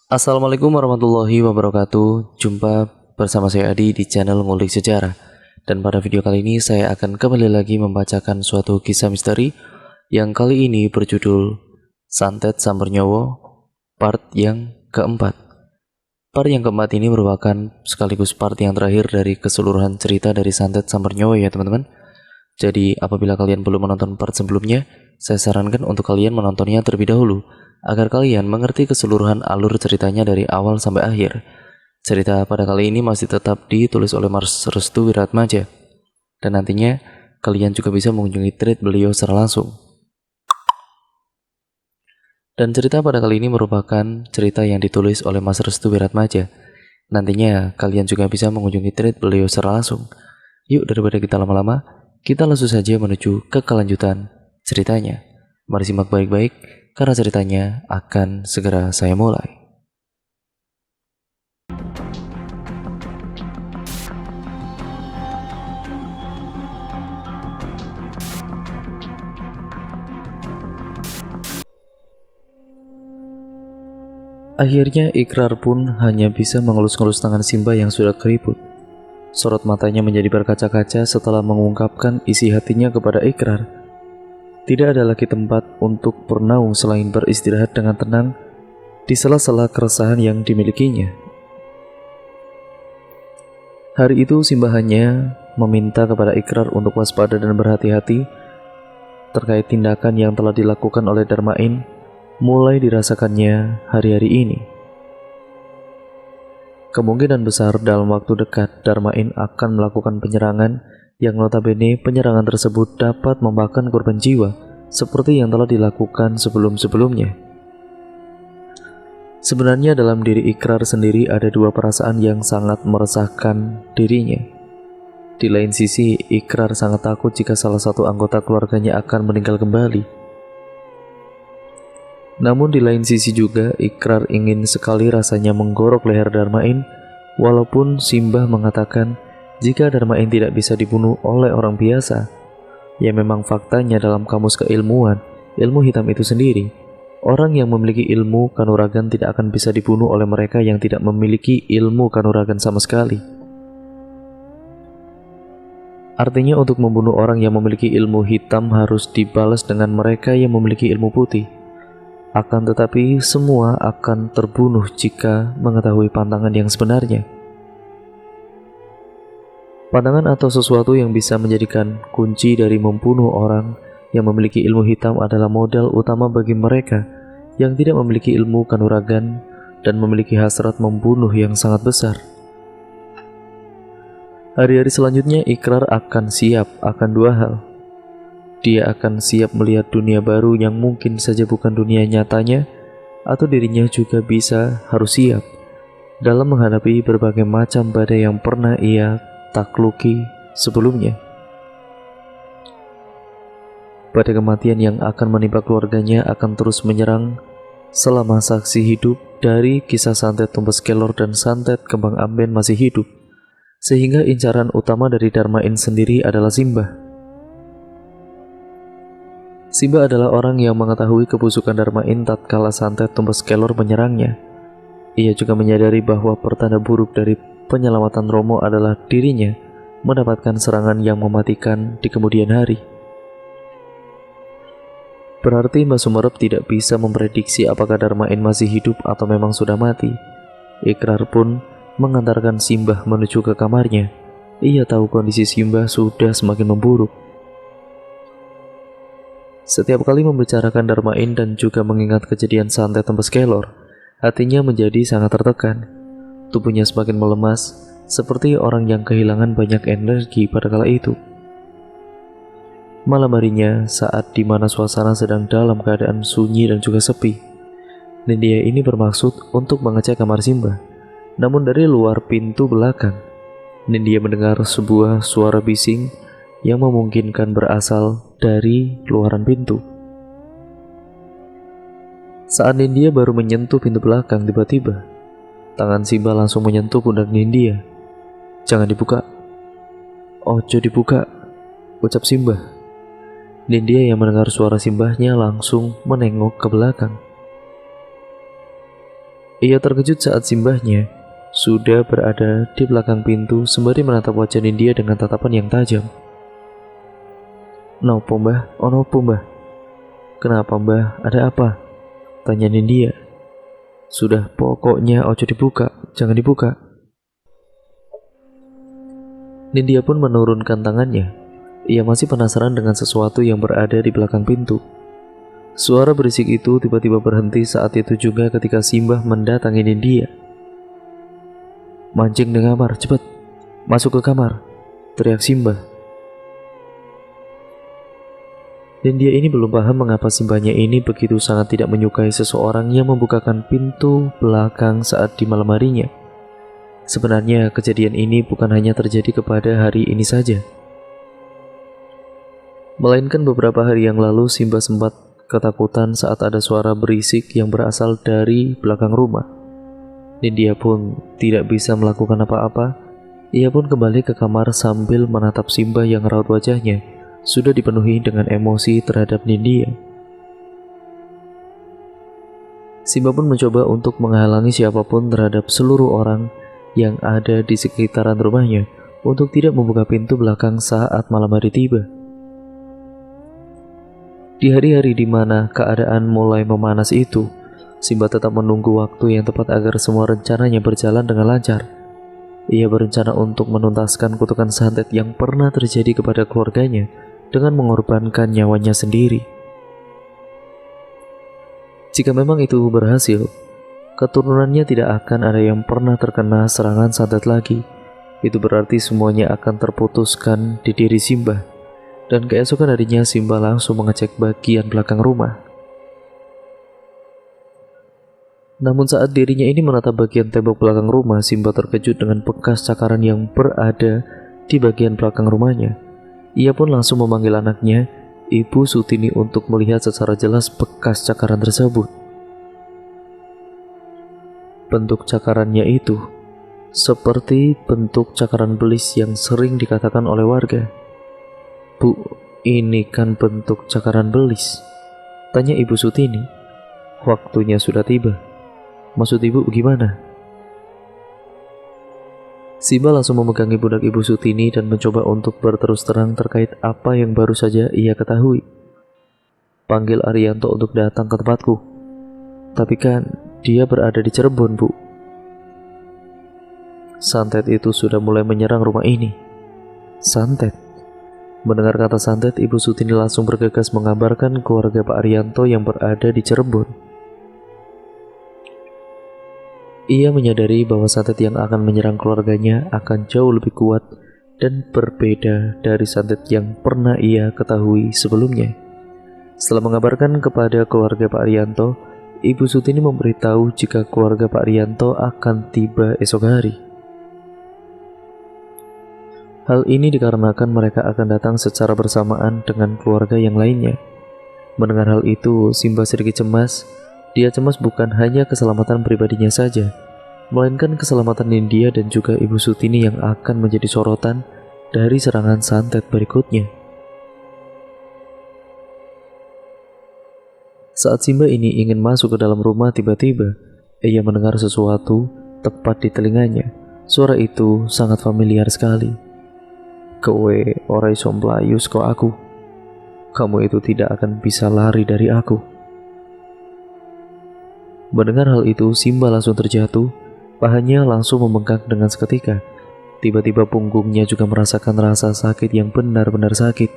Assalamualaikum warahmatullahi wabarakatuh. Jumpa bersama saya Adi di channel Ngulik Sejarah. Dan pada video kali ini saya akan kembali lagi membacakan suatu kisah misteri yang kali ini berjudul Santet Sambernyowo part yang keempat. Part yang keempat ini merupakan sekaligus part yang terakhir dari keseluruhan cerita dari Santet Sambernyowo ya teman-teman. Jadi apabila kalian belum menonton part sebelumnya, saya sarankan untuk kalian menontonnya terlebih dahulu agar kalian mengerti keseluruhan alur ceritanya dari awal sampai akhir. Cerita pada kali ini masih tetap ditulis oleh Mas Restu Wiratmaja, dan nantinya kalian juga bisa mengunjungi thread beliau secara langsung. Dan cerita pada kali ini merupakan cerita yang ditulis oleh Mas Restu Wiratmaja. Nantinya kalian juga bisa mengunjungi thread beliau secara langsung. Yuk daripada kita lama-lama, kita langsung saja menuju ke kelanjutan ceritanya. Mari simak baik-baik, karena ceritanya akan segera saya mulai. Akhirnya Ikrar pun hanya bisa mengelus-ngelus tangan Simba yang sudah keriput. Sorot matanya menjadi berkaca-kaca setelah mengungkapkan isi hatinya kepada Ikrar. Tidak ada lagi tempat untuk bernaung selain beristirahat dengan tenang di sela-sela keresahan yang dimilikinya. Hari itu Simba hanya meminta kepada Ikrar untuk waspada dan berhati-hati terkait tindakan yang telah dilakukan oleh Darmain mulai dirasakannya hari-hari ini. Kemungkinan besar dalam waktu dekat Darmain akan melakukan penyerangan yang notabene penyerangan tersebut dapat memakan korban jiwa seperti yang telah dilakukan sebelum-sebelumnya. Sebenarnya dalam diri Ikrar sendiri ada dua perasaan yang sangat meresahkan dirinya. Di lain sisi, Ikrar sangat takut jika salah satu anggota keluarganya akan meninggal kembali. Namun di lain sisi juga, Ikrar ingin sekali rasanya menggorok leher Darmain, walaupun Simbah mengatakan jika Darmain tidak bisa dibunuh oleh orang biasa. Ya memang faktanya dalam kamus keilmuan, ilmu hitam itu sendiri, orang yang memiliki ilmu kanuragan tidak akan bisa dibunuh oleh mereka yang tidak memiliki ilmu kanuragan sama sekali. Artinya untuk membunuh orang yang memiliki ilmu hitam harus dibalas dengan mereka yang memiliki ilmu putih. Akan tetapi semua akan terbunuh jika mengetahui pantangan yang sebenarnya. Pantangan atau sesuatu yang bisa menjadikan kunci dari membunuh orang yang memiliki ilmu hitam adalah modal utama bagi mereka yang tidak memiliki ilmu kanuragan dan memiliki hasrat membunuh yang sangat besar. Hari-hari selanjutnya Ikrar akan siap akan dua hal. Dia akan siap melihat dunia baru yang mungkin saja bukan dunia nyatanya, atau dirinya juga bisa harus siap dalam menghadapi berbagai macam badai yang pernah ia takluki sebelumnya. Badai kematian yang akan menimpa keluarganya akan terus menyerang selama saksi hidup dari kisah Santet Tumbas Kelor dan Santet Kembang Amben masih hidup, sehingga incaran utama dari Darmain sendiri adalah Simbah. Simba adalah orang yang mengetahui kebusukan Darmain tatkala Santet Tumbas Kelor menyerangnya. Ia juga menyadari bahwa pertanda buruk dari penyelamatan Romo adalah dirinya mendapatkan serangan yang mematikan di kemudian hari. Berarti Mbah Sumerep tidak bisa memprediksi apakah Darmain masih hidup atau memang sudah mati. Ikrar pun mengantarkan Simbah menuju ke kamarnya. Ia tahu kondisi Simbah sudah semakin memburuk. Setiap kali membicarakan Darmain dan juga mengingat kejadian Santet Tumbas Kelor, hatinya menjadi sangat tertekan. Tubuhnya semakin melemas, seperti orang yang kehilangan banyak energi pada kala itu. Malam harinya, saat dimana suasana sedang dalam keadaan sunyi dan juga sepi, Nindya ini bermaksud untuk mengecek kamar Simba. Namun dari luar pintu belakang, Nindya mendengar sebuah suara bising yang memungkinkan berasal dari luaran pintu. Saat Nindya baru menyentuh pintu belakang, tiba-tiba tangan Simba langsung menyentuh pundak Nindya. "Jangan dibuka." "Ojo dibuka," ucap Simba. Nindya yang mendengar suara Simbahnya langsung menengok ke belakang. Ia terkejut saat simbahnya sudah berada di belakang pintu sembari menatap wajah Nindya dengan tatapan yang tajam. "Nopo mbah, onopo mbah?" "Kenapa mbah, ada apa?" tanya Nindya. "Sudah, pokoknya ojo dibuka, jangan dibuka." Nindya pun menurunkan tangannya. Ia masih penasaran dengan sesuatu yang berada di belakang pintu. Suara berisik itu tiba-tiba berhenti saat itu juga ketika Simbah mendatangi Nindya. "Mancing di kamar, cepat, masuk ke kamar," teriak Simbah. Nindya ini belum paham mengapa Simbahnya ini begitu sangat tidak menyukai seseorang yang membukakan pintu belakang saat di malam harinya. Sebenarnya kejadian ini bukan hanya terjadi kepada hari ini saja, melainkan beberapa hari yang lalu Simbah sempat ketakutan saat ada suara berisik yang berasal dari belakang rumah. Nindya pun tidak bisa melakukan apa-apa. Ia pun kembali ke kamar sambil menatap Simbah yang raut wajahnya sudah dipenuhi dengan emosi terhadap Nindya. Simbah pun mencoba untuk menghalangi siapapun terhadap seluruh orang yang ada di sekitaran rumahnya untuk tidak membuka pintu belakang saat malam hari tiba. Di hari-hari di mana keadaan mulai memanas itu, Simbah tetap menunggu waktu yang tepat agar semua rencananya berjalan dengan lancar. Ia berencana untuk menuntaskan kutukan santet yang pernah terjadi kepada keluarganya dengan mengorbankan nyawanya sendiri. Jika memang itu berhasil, keturunannya tidak akan ada yang pernah terkena serangan santet lagi. Itu berarti semuanya akan terputuskan di diri Simbah. Dan keesokan harinya Simbah langsung mengecek bagian belakang rumah. Namun saat dirinya ini menatap bagian tembok belakang rumah, Simbah terkejut dengan bekas cakaran yang berada di bagian belakang rumahnya. Ia pun langsung memanggil anaknya, Ibu Sutini, untuk melihat secara jelas bekas cakaran tersebut. Bentuk cakarannya itu seperti bentuk cakaran belis yang sering dikatakan oleh warga. "Bu, ini kan bentuk cakaran belis?" tanya Ibu Sutini. "Waktunya sudah tiba." "Maksud ibu gimana?" Simbah langsung memegangi pundak Ibu Sutini dan mencoba untuk berterus terang terkait apa yang baru saja ia ketahui. "Panggil Arianto untuk datang ke tempatku." "Tapi kan dia berada di Cirebon, Bu." "Santet itu sudah mulai menyerang rumah ini." "Santet?" Mendengar kata santet, Ibu Sutini langsung bergegas mengabarkan keluarga Pak Arianto yang berada di Cirebon. Ia menyadari bahwa santet yang akan menyerang keluarganya akan jauh lebih kuat dan berbeda dari santet yang pernah ia ketahui sebelumnya. Setelah mengabarkan kepada keluarga Pak Arianto, Ibu Sutini memberitahu jika keluarga Pak Arianto akan tiba esok hari. Hal ini dikarenakan mereka akan datang secara bersamaan dengan keluarga yang lainnya. Mendengar hal itu, Simbah sedikit cemas. Dia cemas bukan hanya keselamatan pribadinya saja, melainkan keselamatan Nindya dan juga Ibu Sutini yang akan menjadi sorotan dari serangan santet berikutnya. Saat Simbah ini ingin masuk ke dalam rumah, tiba-tiba ia mendengar sesuatu tepat di telinganya. Suara itu sangat familiar sekali. "Kowe ora iso mlayu saka aku. Kamu itu tidak akan bisa lari dari aku." Mendengar hal itu, Simbah langsung terjatuh. Pahanya langsung membengkak dengan seketika. Tiba-tiba punggungnya juga merasakan rasa sakit yang benar-benar sakit.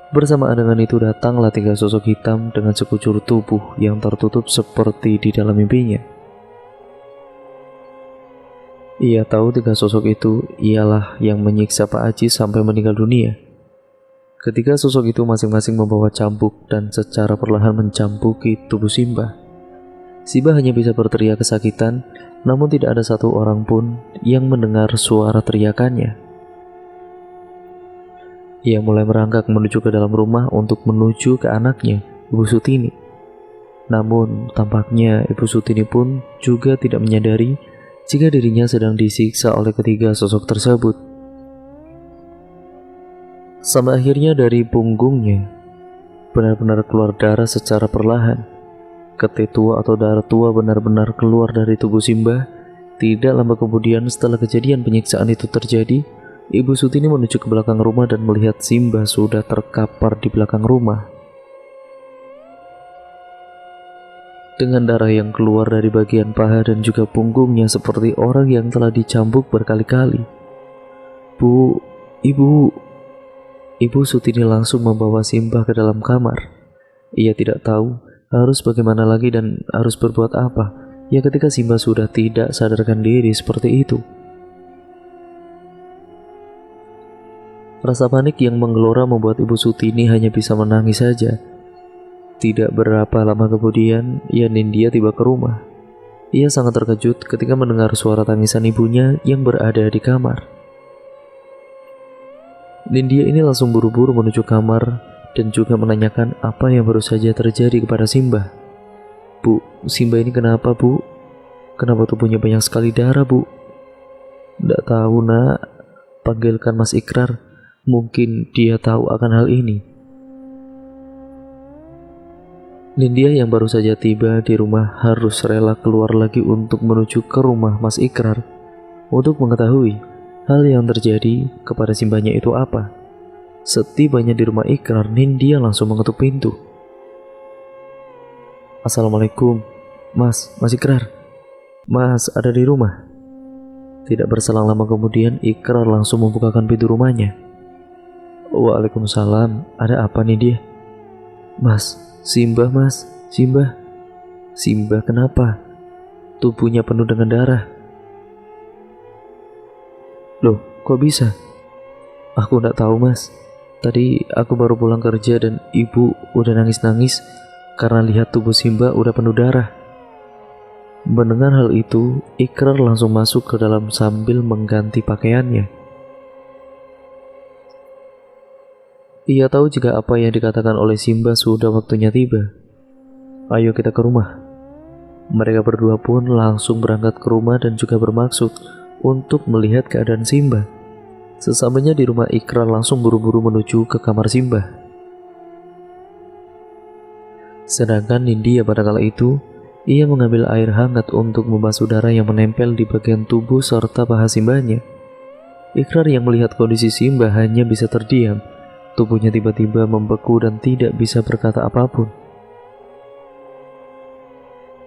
Bersamaan dengan itu datanglah 3 sosok hitam dengan sekucur tubuh yang tertutup seperti di dalam mimpinya. Ia tahu 3 sosok itu ialah yang menyiksa Pak Aji sampai meninggal dunia. Ketiga sosok itu masing-masing membawa cambuk dan secara perlahan mencambuki tubuh Simbah. Simbah hanya bisa berteriak kesakitan, namun tidak ada satu orang pun yang mendengar suara teriakannya. Ia mulai merangkak menuju ke dalam rumah untuk menuju ke anaknya, Ibu Sutini. Namun tampaknya Ibu Sutini pun juga tidak menyadari jika dirinya sedang disiksa oleh ketiga sosok tersebut. Sampai akhirnya dari punggungnya benar-benar keluar darah secara perlahan. ketetua atau darah tua benar-benar keluar dari tubuh Simbah. Tidak lama kemudian setelah kejadian penyiksaan itu terjadi, Ibu Sutini menuju ke belakang rumah dan melihat Simbah sudah terkapar di belakang rumah. Dengan darah yang keluar dari bagian paha dan juga punggungnya seperti orang yang telah dicambuk berkali-kali. Bu, Ibu Sutini langsung membawa Simbah ke dalam kamar. Ia tidak tahu harus bagaimana lagi dan harus berbuat apa, ya ketika Simbah sudah tidak sadarkan diri seperti itu. Rasa panik yang menggelora membuat Ibu Sutini hanya bisa menangis saja. Tidak berapa lama kemudian, Nindya tiba ke rumah. Ia sangat terkejut ketika mendengar suara tangisan ibunya yang berada di kamar. Nindya ini langsung buru-buru menuju kamar dan juga menanyakan apa yang baru saja terjadi kepada Simbah. Bu, Simbah ini kenapa, Bu? Kenapa tubuhnya banyak sekali darah, Bu? Tidak tahu, Nak. Panggilkan Mas Ikrar. Mungkin dia tahu akan hal ini. Nindya yang baru saja tiba di rumah harus rela keluar lagi untuk menuju ke rumah Mas Ikrar untuk mengetahui hal yang terjadi kepada Simbahnya itu apa. Setibanya di rumah Ikrar, Nindya langsung mengetuk pintu. Assalamualaikum, Mas Ikrar. Mas ada di rumah? Tidak berselang lama kemudian Ikrar langsung membukakan pintu rumahnya. Waalaikumsalam, ada apa Nindya? Mas, Simbah, Mas. Simbah kenapa? Tubuhnya penuh dengan darah. Loh, kok bisa? Aku tidak tahu, Mas. Tadi aku baru pulang kerja dan ibu udah nangis-nangis karena lihat tubuh Simbah udah penuh darah. Mendengar hal itu, Ikrar langsung masuk ke dalam sambil mengganti pakaiannya. Ia tahu jika apa yang dikatakan oleh Simbah sudah waktunya tiba. Ayo kita ke rumah. Mereka berdua pun langsung berangkat ke rumah dan juga bermaksud untuk melihat keadaan Simbah. Sesampainya di rumah, Ikrar langsung buru-buru menuju ke kamar Simbah. Sedangkan Nindya pada kala itu, ia mengambil air hangat untuk membasuh darah yang menempel di bagian tubuh serta paha Simbahnya. Ikrar yang melihat kondisi Simbah hanya bisa terdiam. Tubuhnya tiba-tiba membeku dan tidak bisa berkata apapun.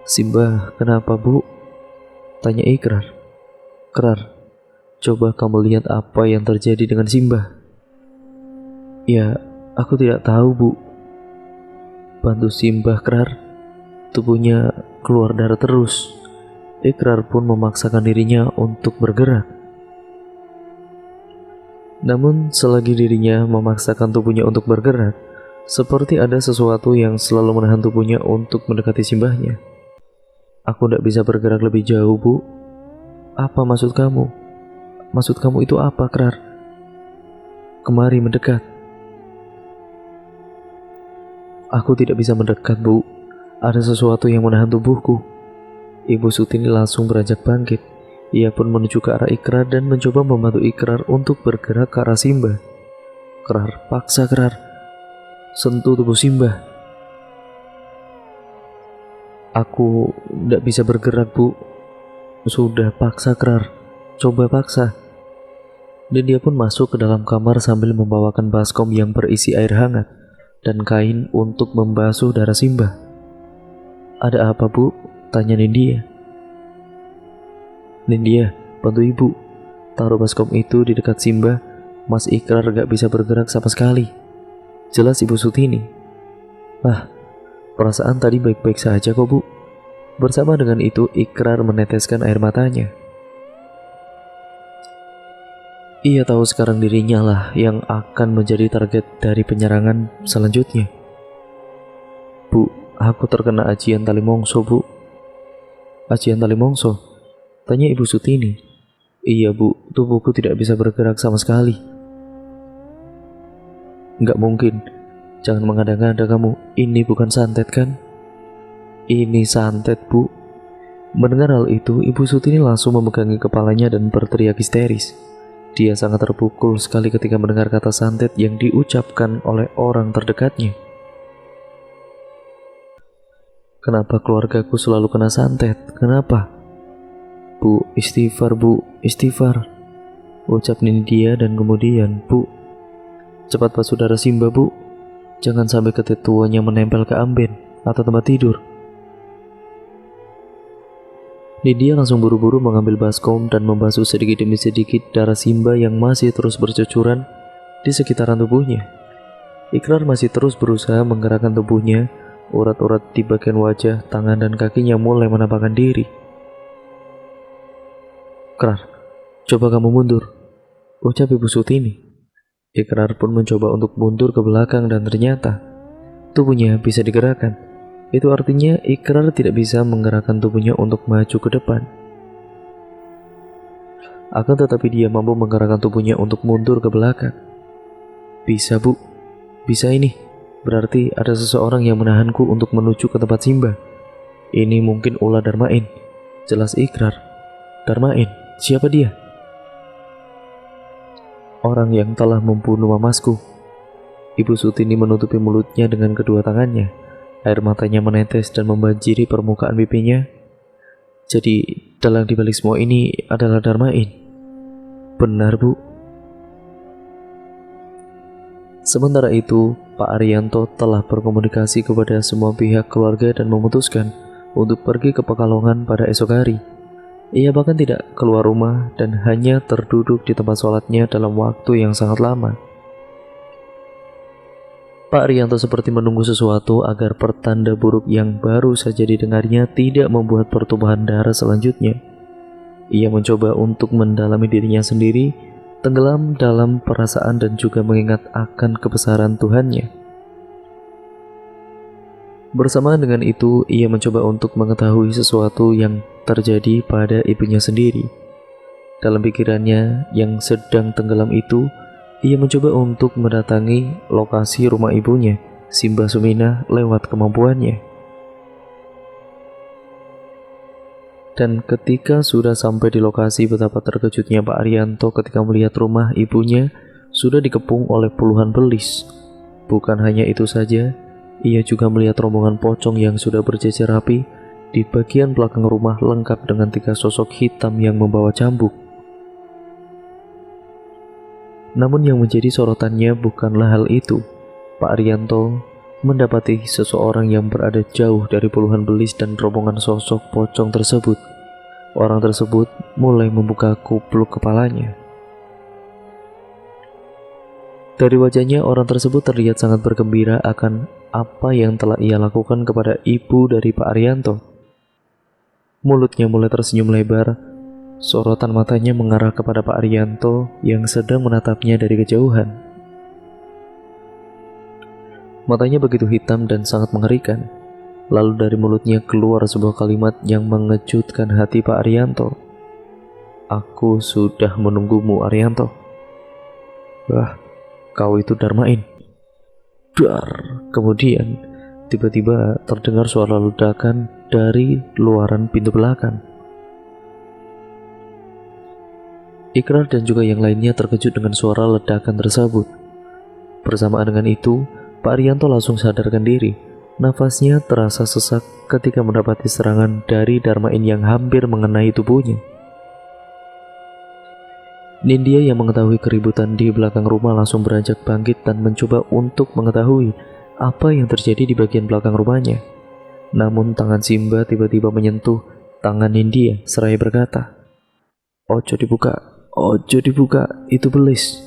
Simbah, kenapa, Bu? Tanya Ikrar. Krar, coba kamu lihat apa yang terjadi dengan Simbah. Ya, aku tidak tahu, Bu. Bantu Simbah, Krar. Tubuhnya keluar darah terus. Ikrar pun memaksakan dirinya untuk bergerak. Namun selagi dirinya memaksakan tubuhnya untuk bergerak, seperti ada sesuatu yang selalu menahan tubuhnya untuk mendekati Simbahnya. Aku tidak bisa bergerak lebih jauh, Bu. Apa maksud kamu? Maksud kamu itu apa, Krar? Kemari mendekat. Aku tidak bisa mendekat, Bu. Ada sesuatu yang menahan tubuhku. Ibu Sutini langsung beranjak bangkit. Ia pun menuju ke arah Ikrar dan mencoba membantu Ikrar untuk bergerak ke arah Simbah. Krar, paksa Krar. Sentuh tubuh Simbah. Aku tidak bisa bergerak, Bu. Sudah, paksa Krar. Coba paksa. Dan dia pun masuk ke dalam kamar sambil membawakan baskom yang berisi air hangat dan kain untuk membasuh darah Simbah. Ada apa, Bu? Tanya Nindya. Nindya, bantu ibu. Taruh baskom itu di dekat Simbah. Mas Ikrar gak bisa bergerak sama sekali. Jelas Ibu Sutini. Perasaan tadi baik-baik saja kok, Bu. Bersama dengan itu, Ikrar meneteskan air matanya. Ia tahu sekarang dirinya lah yang akan menjadi target dari penyerangan selanjutnya. Bu, aku terkena ajian tali mongso, Bu. Ajian tali mongso? Tanya Ibu Sutini. Iya, Bu, tubuhku tidak bisa bergerak sama sekali. Enggak mungkin. Jangan mengada-ngada kamu. Ini bukan santet kan? Ini santet, Bu. Mendengar hal itu, Ibu Sutini langsung memegangi kepalanya dan berteriak histeris. Dia sangat terpukul sekali ketika mendengar kata santet yang diucapkan oleh orang terdekatnya. Kenapa keluargaku selalu kena santet? Kenapa? Bu, istighfar bu, istighfar, ucap Nindya dan kemudian, Bu, cepat Pak Saudara Simba bu, jangan sampai ketetuanya menempel ke amben atau tempat tidur. Nindya langsung buru-buru mengambil baskom dan membasuh sedikit demi sedikit darah Simba yang masih terus bercucuran di sekitaran tubuhnya. Ikrar masih terus berusaha menggerakkan tubuhnya. Urat-urat di bagian wajah, tangan, dan kakinya mulai menampakkan diri. Ikrar, coba kamu mundur, ucap Ibu Sutini. Ikrar pun mencoba untuk mundur ke belakang dan ternyata tubuhnya bisa digerakkan. Itu artinya Ikrar tidak bisa menggerakkan tubuhnya untuk maju ke depan. Akan tetapi dia mampu menggerakkan tubuhnya untuk mundur ke belakang. Bisa bu, bisa ini. Berarti ada seseorang yang menahanku untuk menuju ke tempat Simba. Ini mungkin ulah Darmain. Jelas Ikrar. Darmain, siapa dia? Orang yang telah membunuh mamasku. Ibu Sutini menutupi mulutnya dengan kedua tangannya. Air matanya menetes dan membanjiri permukaan pipinya. Jadi, dalang dibalik semua ini adalah Darmain. Benar, Bu. Sementara itu, Pak Arianto telah berkomunikasi kepada semua pihak keluarga dan memutuskan untuk pergi ke Pekalongan pada esok hari. Ia bahkan tidak keluar rumah dan hanya terduduk di tempat sholatnya dalam waktu yang sangat lama. Pak Arianto seperti menunggu sesuatu agar pertanda buruk yang baru saja didengarnya tidak membuat pertumpahan darah selanjutnya. Ia mencoba untuk mendalami dirinya sendiri, tenggelam dalam perasaan dan juga mengingat akan kebesaran Tuhannya. Bersamaan dengan itu, ia mencoba untuk mengetahui sesuatu yang terjadi pada ibunya sendiri. Dalam pikirannya yang sedang tenggelam itu, ia mencoba untuk mendatangi lokasi rumah ibunya, Simba Suminah, lewat kemampuannya. Dan ketika sudah sampai di lokasi, betapa terkejutnya Pak Arianto ketika melihat rumah ibunya sudah dikepung oleh puluhan belis. Bukan hanya itu saja, ia juga melihat rombongan pocong yang sudah berjejer rapi di bagian belakang rumah lengkap dengan 3 sosok hitam yang membawa cambuk. Namun yang menjadi sorotannya bukanlah hal itu. Pak Arianto mendapati seseorang yang berada jauh dari puluhan belis dan rombongan sosok pocong tersebut. Orang tersebut mulai membuka kupluk kepalanya. Dari wajahnya, orang tersebut terlihat sangat bergembira akan apa yang telah ia lakukan kepada ibu dari Pak Arianto. Mulutnya mulai tersenyum lebar. Sorotan matanya mengarah kepada Pak Arianto yang sedang menatapnya dari kejauhan. Matanya begitu hitam dan sangat mengerikan. Lalu dari mulutnya keluar sebuah kalimat yang mengejutkan hati Pak Arianto. Aku sudah menunggumu, Arianto. Wah, kau itu Darmain. Dar. Kemudian tiba-tiba terdengar suara ledakan dari luaran pintu belakang. Ikrar dan juga yang lainnya terkejut dengan suara ledakan tersebut. Bersamaan dengan itu, Pak Arianto langsung sadarkan diri. Nafasnya terasa sesak ketika mendapati serangan dari Darmain yang hampir mengenai tubuhnya. Nindya yang mengetahui keributan di belakang rumah langsung beranjak bangkit dan mencoba untuk mengetahui apa yang terjadi di bagian belakang rumahnya. Namun tangan Simba tiba-tiba menyentuh tangan Nindya seraya berkata, ojo dibuka, itu belis.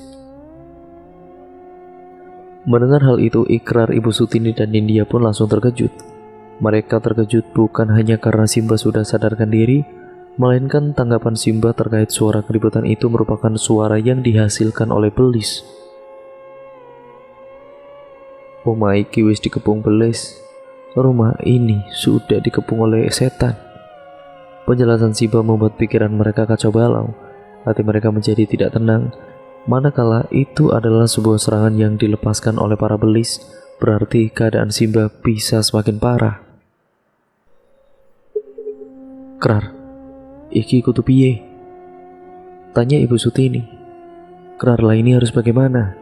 Mendengar hal itu, Ikrar, Ibu Sutini, dan Nindya pun langsung terkejut. Mereka terkejut bukan hanya karena Simba sudah sadarkan diri, melainkan tanggapan Simba terkait suara keributan itu merupakan suara yang dihasilkan oleh belis. Rumah iki wis dikepung belis. Rumah ini sudah dikepung oleh setan. Penjelasan Simba membuat pikiran mereka kacau balau. Hati mereka menjadi tidak tenang. Manakala itu adalah sebuah serangan yang dilepaskan oleh para belis, berarti keadaan Simba bisa semakin parah. Krar, iki kudu piye? Tanya Ibu Sutini. Krar lah, ini harus bagaimana?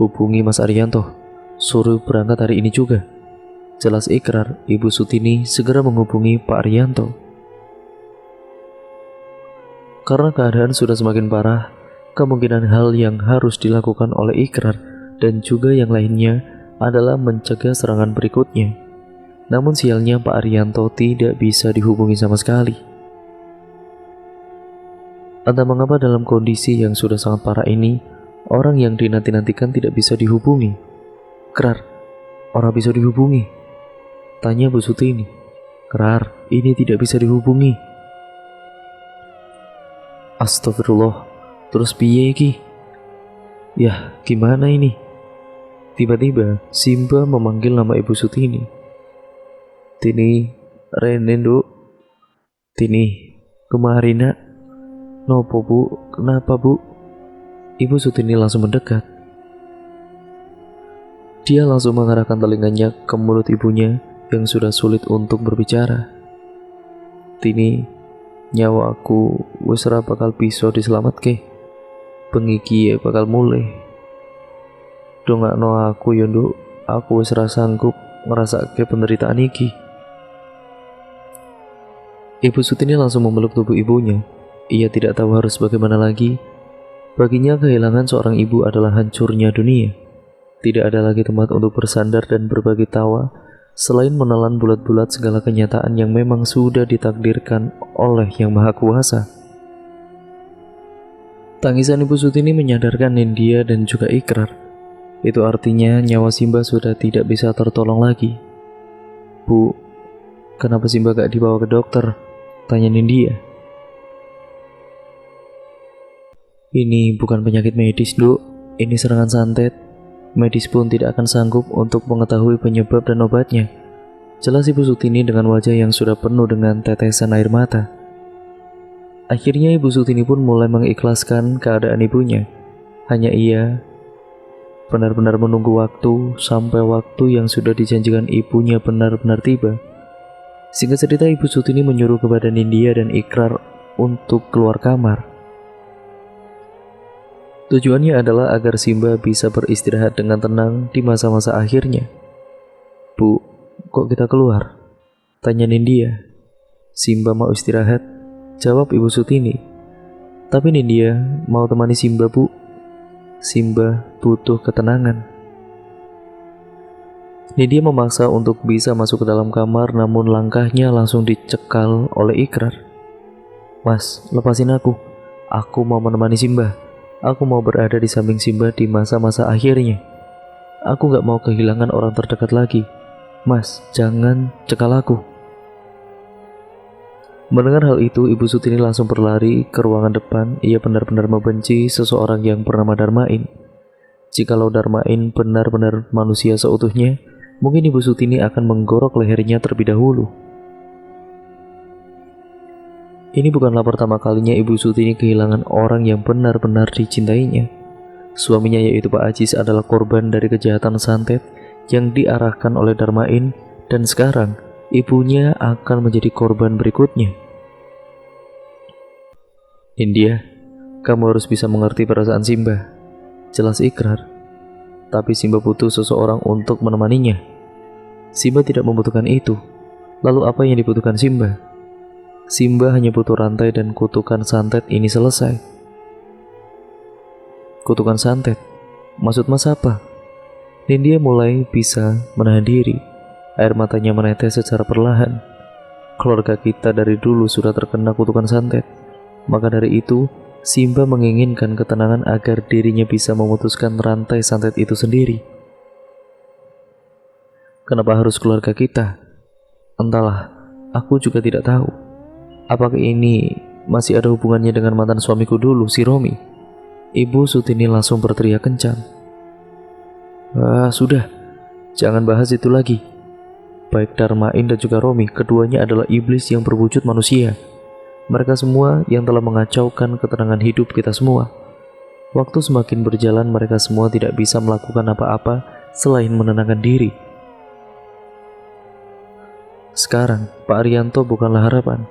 Hubungi Mas Arianto, suruh berangkat hari ini juga. Jelas ikrar, Ibu Sutini segera menghubungi Pak Arianto. Karena keadaan sudah semakin parah, kemungkinan hal yang harus dilakukan oleh ikrar dan juga yang lainnya adalah mencegah serangan berikutnya. Namun sialnya Pak Arianto tidak bisa dihubungi sama sekali. Entah mengapa dalam kondisi yang sudah sangat parah ini, orang yang dinanti-nantikan tidak bisa dihubungi. Krar, orang bisa dihubungi? Tanya Bu Sutini. Krar, ini tidak bisa dihubungi. Astagfirullah, terus piye iki? Yah, gimana ini? Tiba-tiba Simba memanggil nama Ibu Sutini. Tini, Rene nduk. Tini, kemari nak. Nopo bu, kenapa bu? Ibu Sutini langsung mendekat. Dia langsung mengarahkan telinganya ke mulut ibunya yang sudah sulit untuk berbicara. Tini, nyawa aku wis ora bakal bisa diselamatke. Bengi iki bakal mulai. Dongakno aku yo nduk, aku wis ora sanggup ngrasake penderitaan iki. Ibu Sutini langsung memeluk tubuh ibunya. Ia tidak tahu harus bagaimana lagi. Baginya kehilangan seorang ibu adalah hancurnya dunia. Tidak ada lagi tempat untuk bersandar dan berbagi tawa selain menelan bulat-bulat segala kenyataan yang memang sudah ditakdirkan oleh Yang Maha Kuasa. Tangisan Ibu Sutini menyadarkan Nindya dan juga Ikrar. Itu artinya nyawa Simba sudah tidak bisa tertolong lagi. Bu, kenapa Simba gak dibawa ke dokter? Tanya Nindya. Ini bukan penyakit medis, Duk. Ini serangan santet. Medis pun tidak akan sanggup untuk mengetahui penyebab dan obatnya. Jelas Ibu Sutini dengan wajah yang sudah penuh dengan tetesan air mata. Akhirnya Ibu Sutini pun mulai mengikhlaskan keadaan ibunya. Hanya ia benar-benar menunggu waktu sampai waktu yang sudah dijanjikan ibunya benar-benar tiba. Singkat cerita, Ibu Sutini menyuruh kepada Nindya dan Ikrar untuk keluar kamar. Tujuannya adalah agar Simba bisa beristirahat dengan tenang di masa-masa akhirnya. Bu, kok kita keluar? Tanya Nindya. Simba mau istirahat, jawab Ibu Sutini. Tapi Nindya mau temani Simba, Bu. Simba butuh ketenangan. Nindya memaksa untuk bisa masuk ke dalam kamar, namun langkahnya langsung dicekal oleh Ikrar. Mas, lepasin aku. Aku mau menemani Simba. Aku mau berada di samping Simba di masa-masa akhirnya. Aku gak mau kehilangan orang terdekat lagi. Mas, jangan cekal aku. Mendengar hal itu, Ibu Sutini langsung berlari ke ruangan depan. Ia benar-benar membenci seseorang yang bernama Darmain. Jikalau Darmain benar-benar manusia seutuhnya, mungkin Ibu Sutini akan menggorok lehernya terlebih dahulu. Ini bukanlah pertama kalinya Ibu Sutini kehilangan orang yang benar-benar dicintainya. Suaminya yaitu Pak Ajis adalah korban dari kejahatan santet yang diarahkan oleh Darmain, dan sekarang ibunya akan menjadi korban berikutnya. Nindya, kamu harus bisa mengerti perasaan Simba. Jelas Ikrar. Tapi Simba butuh seseorang untuk menemaninya. Simba tidak membutuhkan itu. Lalu apa yang dibutuhkan Simba? Simba hanya butuh rantai dan kutukan santet ini selesai. Kutukan santet? Maksud Mas apa? Nindya mulai bisa menahan diri. Air matanya menetes secara perlahan. Keluarga kita dari dulu sudah terkena kutukan santet. Maka dari itu, Simba menginginkan ketenangan agar dirinya bisa memutuskan rantai santet itu sendiri. Kenapa harus keluarga kita? Entahlah, aku juga tidak tahu. Apakah ini masih ada hubungannya dengan mantan suamiku dulu, si Romi? Ibu Sutini langsung berteriak kencang. Sudah, jangan bahas itu lagi. Baik Darmain dan juga Romi, keduanya adalah iblis yang berwujud manusia. Mereka semua yang telah mengacaukan ketenangan hidup kita semua. Waktu semakin berjalan, mereka semua tidak bisa melakukan apa-apa selain menenangkan diri. Sekarang, Pak Arianto bukanlah harapan.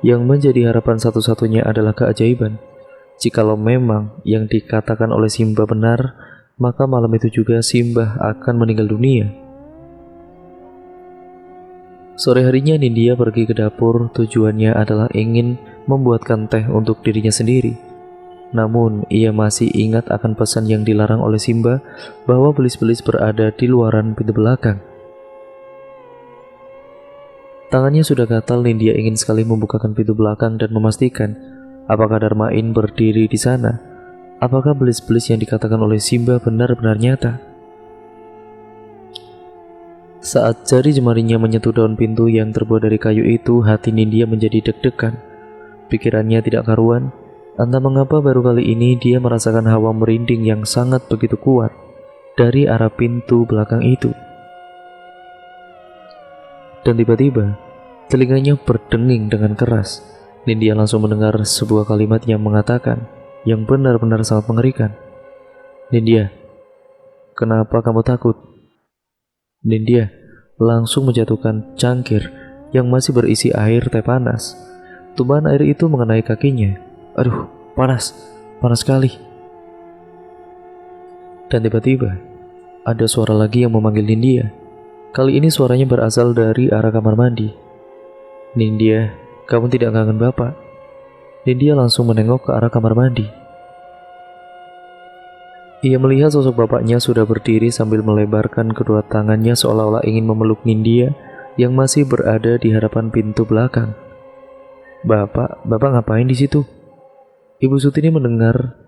Yang menjadi harapan satu-satunya adalah keajaiban. Jikalau memang yang dikatakan oleh Simba benar, maka malam itu juga Simba akan meninggal dunia. Sore harinya Nindya pergi ke dapur, tujuannya adalah ingin membuatkan teh untuk dirinya sendiri. Namun, ia masih ingat akan pesan yang dilarang oleh Simba bahwa belis-belis berada di luaran pintu belakang. Tangannya sudah gatal, Nindya ingin sekali membukakan pintu belakang dan memastikan apakah Darmain berdiri di sana. Apakah belis-belis yang dikatakan oleh Simba benar-benar nyata? Saat jari jemarinya menyentuh daun pintu yang terbuat dari kayu itu, hati Nindya menjadi deg-degan. Pikirannya tidak karuan. Entah mengapa baru kali ini dia merasakan hawa merinding yang sangat begitu kuat dari arah pintu belakang itu. Dan tiba-tiba, telinganya berdenging dengan keras. Nindya langsung mendengar sebuah kalimat yang mengatakan, yang benar-benar sangat mengerikan. "Nindya, kenapa kamu takut?" Nindya langsung menjatuhkan cangkir yang masih berisi air teh panas. Tumpahan air itu mengenai kakinya. Aduh, panas sekali. Dan tiba-tiba, ada suara lagi yang memanggil Nindya. Kali ini suaranya berasal dari arah kamar mandi. "Nindya, kamu tidak kangen Bapak?" Nindya langsung menengok ke arah kamar mandi. Ia melihat sosok bapaknya sudah berdiri sambil melebarkan kedua tangannya seolah-olah ingin memeluk Nindya yang masih berada di hadapan pintu belakang. Bapak ngapain di situ?" Ibu Sutini mendengar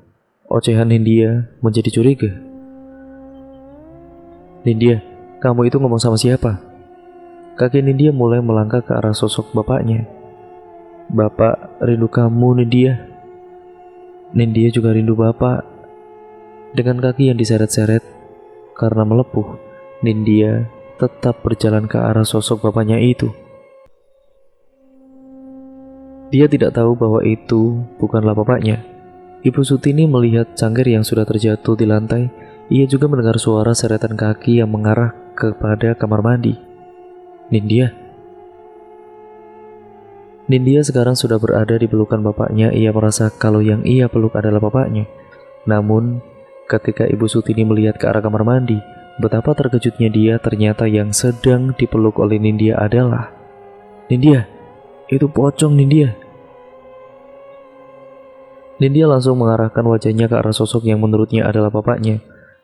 ocehan Nindya menjadi curiga. "Nindya, kamu itu ngomong sama siapa?" Kaki Nindya mulai melangkah ke arah sosok bapaknya. "Bapak rindu kamu, Nindya." "Nindya juga rindu Bapak." Dengan kaki yang diseret-seret karena melepuh, Nindya tetap berjalan ke arah sosok bapaknya itu. Dia tidak tahu bahwa itu bukanlah bapaknya. Ibu Sutini melihat cangkir yang sudah terjatuh di lantai. Ia juga mendengar suara seretan kaki yang mengarah kepada kamar mandi. Nindya sekarang sudah berada di pelukan bapaknya. Ia merasa kalau yang ia peluk adalah bapaknya. Namun, ketika Ibu Sutini melihat ke arah kamar mandi, betapa terkejutnya dia. Ternyata yang sedang dipeluk oleh Nindya adalah Nindya. Itu pocong, Nindya. Nindya langsung mengarahkan wajahnya ke arah sosok yang menurutnya adalah bapaknya.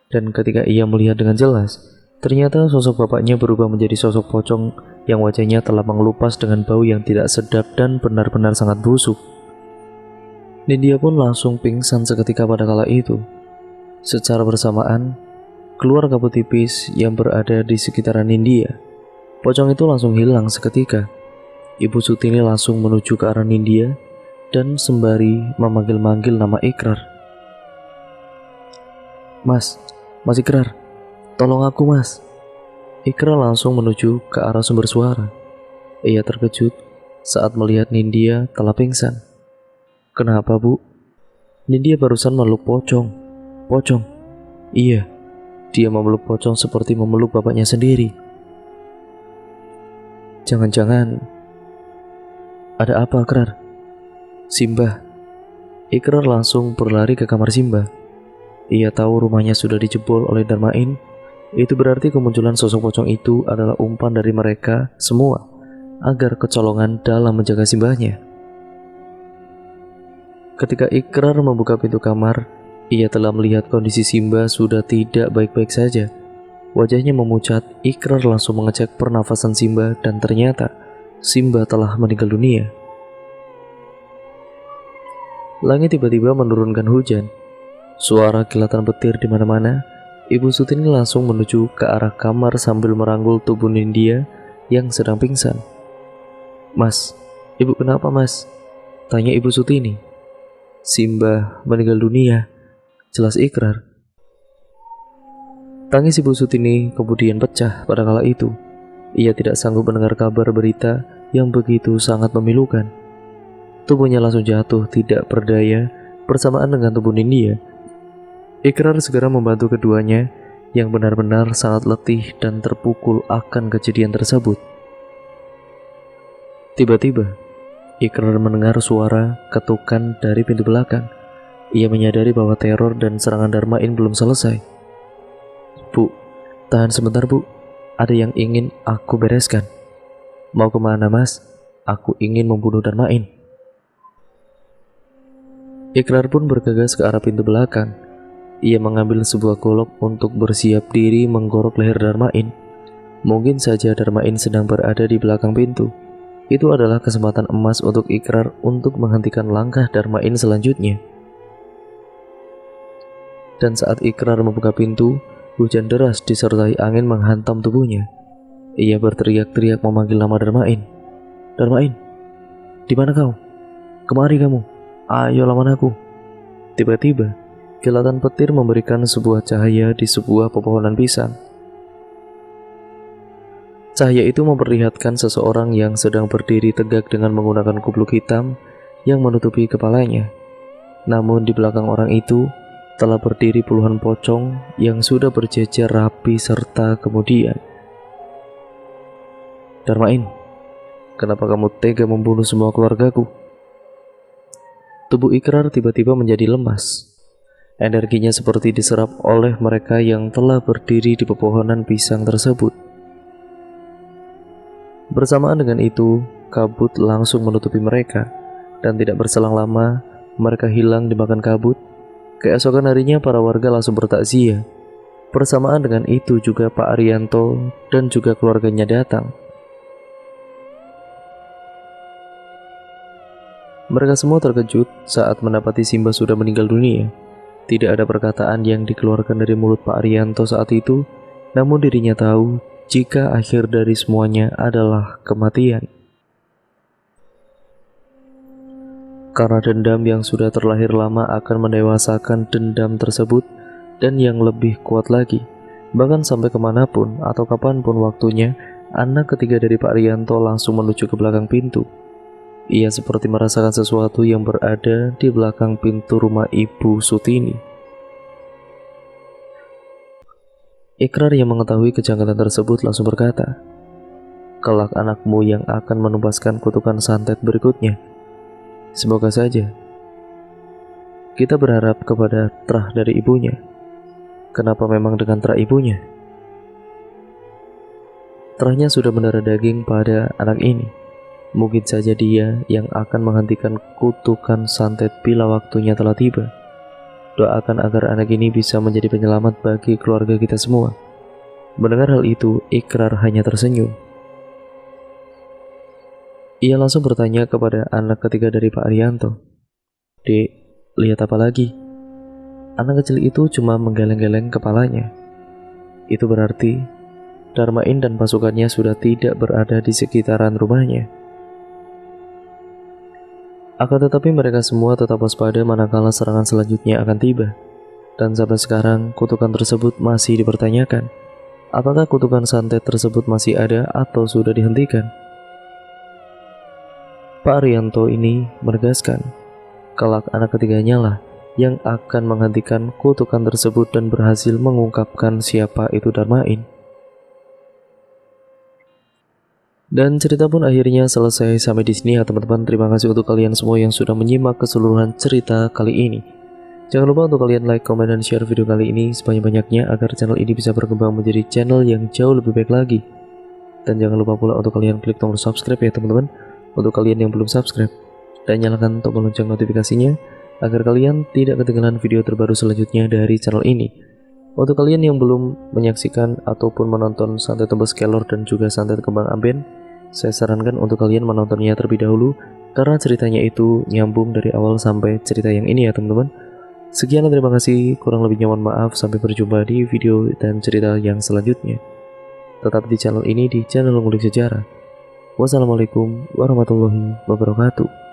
Dan ketika ia melihat dengan jelas, ternyata sosok bapaknya berubah menjadi sosok pocong yang wajahnya telah mengelupas dengan bau yang tidak sedap dan benar-benar sangat busuk. Nindya pun langsung pingsan seketika pada kala itu. Secara bersamaan, keluar kabut tipis yang berada di sekitaran Nindya. Pocong itu langsung hilang seketika. Ibu Sutini langsung menuju ke arah Nindya dan sembari memanggil-manggil nama Ikrar. Mas Ikrar, tolong aku Mas." Ikrar langsung menuju ke arah sumber suara. Ia terkejut saat melihat Nindya telah pingsan. "Kenapa, Bu?" "Nindya barusan memeluk pocong." "Pocong?" "Iya, dia memeluk pocong seperti memeluk bapaknya sendiri." "Jangan-jangan ada apa, Ikrar?" "Simba." Ikrar langsung berlari ke kamar Simba. Ia tahu rumahnya sudah dijebol oleh Darmain. Itu berarti kemunculan sosok pocong itu adalah umpan dari mereka semua agar kecolongan dalam menjaga Simbanya. Ketika Ikrar membuka pintu kamar, ia telah melihat kondisi Simba sudah tidak baik-baik saja. Wajahnya memucat. Ikrar langsung mengecek pernafasan Simba dan ternyata Simba telah meninggal dunia. Langit tiba-tiba menurunkan hujan. Suara kilatan petir di mana-mana. Ibu Sutini langsung menuju ke arah kamar sambil merangkul tubuh Nindya yang sedang pingsan. "Mas, Ibu kenapa, Mas?" tanya Ibu Sutini. "Simba meninggal dunia," jelas Ikrar. Tangis Ibu Sutini kemudian pecah pada kala itu. Ia tidak sanggup mendengar kabar berita yang begitu sangat memilukan. Tubuhnya langsung jatuh tidak berdaya bersamaan dengan tubuh Nindya. Ikrar segera membantu keduanya yang benar-benar sangat letih dan terpukul akan kejadian tersebut. Tiba-tiba, Ikrar mendengar suara ketukan dari pintu belakang. Ia menyadari bahwa teror dan serangan Darmain belum selesai. "Bu, tahan sebentar Bu, ada yang ingin aku bereskan." Mau kemana mas? Aku ingin membunuh Darmain. Ikrar pun bergegas ke arah pintu belakang. Ia mengambil sebuah golok untuk bersiap diri menggorok leher Darmain. Mungkin saja Darmain sedang berada di belakang pintu. Itu adalah kesempatan emas untuk Ikrar untuk menghentikan langkah Darmain selanjutnya. Dan saat Ikrar membuka pintu, hujan deras disertai angin menghantam tubuhnya. Ia berteriak-teriak memanggil nama Darmain. Darmain, di mana kau? Kemari kamu. Ayo lawan aku. Tiba-tiba, kilatan petir memberikan sebuah cahaya di sebuah pepohonan pisang. Cahaya itu memperlihatkan seseorang yang sedang berdiri tegak dengan menggunakan kupluk hitam yang menutupi kepalanya. Namun di belakang orang itu telah berdiri puluhan pocong yang sudah berjejer rapi serta kemudian. Darmain, kenapa kamu tega membunuh semua keluargaku? Tubuh Ikrar tiba-tiba menjadi lemas. Energinya seperti diserap oleh mereka yang telah berdiri di pepohonan pisang tersebut. Bersamaan dengan itu, kabut langsung menutupi mereka, dan tidak berselang lama, mereka hilang dimakan kabut. Keesokan harinya para warga langsung bertakziah. Bersamaan dengan itu juga Pak Arianto dan juga keluarganya datang. Mereka semua terkejut saat mendapati Simba sudah meninggal dunia. Tidak ada perkataan yang dikeluarkan dari mulut Pak Arianto saat itu, namun dirinya tahu jika akhir dari semuanya adalah kematian. Karena dendam yang sudah terlahir lama akan mendewasakan dendam tersebut dan yang lebih kuat lagi. Bahkan sampai kemanapun atau kapanpun waktunya, anak ketiga dari Pak Arianto langsung menuju ke belakang pintu. Ia seperti merasakan sesuatu yang berada di belakang pintu rumah Ibu Sutini. Ikrar yang mengetahui kejanggalan tersebut langsung berkata, "Kelak anakmu yang akan menumpaskan kutukan santet berikutnya." Semoga saja. Kita berharap kepada terah dari ibunya. Kenapa memang dengan terah ibunya? Terahnya sudah mendarah daging pada anak ini. Mungkin saja dia yang akan menghentikan kutukan santet bila waktunya telah tiba. Doakan agar anak ini bisa menjadi penyelamat bagi keluarga kita semua. Mendengar hal itu, Ikrar hanya tersenyum. Ia langsung bertanya kepada anak ketiga dari Pak Arianto. "Dek, lihat apa lagi?" Anak kecil itu cuma menggeleng-geleng kepalanya. Itu berarti Darmain dan pasukannya sudah tidak berada di sekitaran rumahnya. Akan tetapi mereka semua tetap waspada manakala serangan selanjutnya akan tiba. Dan sampai sekarang kutukan tersebut masih dipertanyakan. Apakah kutukan santet tersebut masih ada atau sudah dihentikan? Pak Arianto ini menegaskan, kelak anak ketiganya lah yang akan menghentikan kutukan tersebut dan berhasil mengungkapkan siapa itu Darmain. Dan cerita pun akhirnya selesai sampai di sini ya teman-teman. Terima kasih untuk kalian semua yang sudah menyimak keseluruhan cerita kali ini. Jangan lupa untuk kalian like, komen, dan share video kali ini sebanyak-banyaknya agar channel ini bisa berkembang menjadi channel yang jauh lebih baik lagi. Dan jangan lupa pula untuk kalian klik tombol subscribe ya teman-teman, untuk kalian yang belum subscribe, dan nyalakan tombol lonceng notifikasinya agar kalian tidak ketinggalan video terbaru selanjutnya dari channel ini. Untuk kalian yang belum menyaksikan ataupun menonton santet tembus kelor dan juga santet kembang amben, saya sarankan untuk kalian menontonnya terlebih dahulu karena ceritanya itu nyambung dari awal sampai cerita yang ini ya teman-teman. Sekian dan terima kasih, kurang lebihnya mohon maaf. Sampai berjumpa di video dan cerita yang selanjutnya. Tetap di channel ini, di channel Ngulik Sejarah. Wassalamualaikum warahmatullahi wabarakatuh.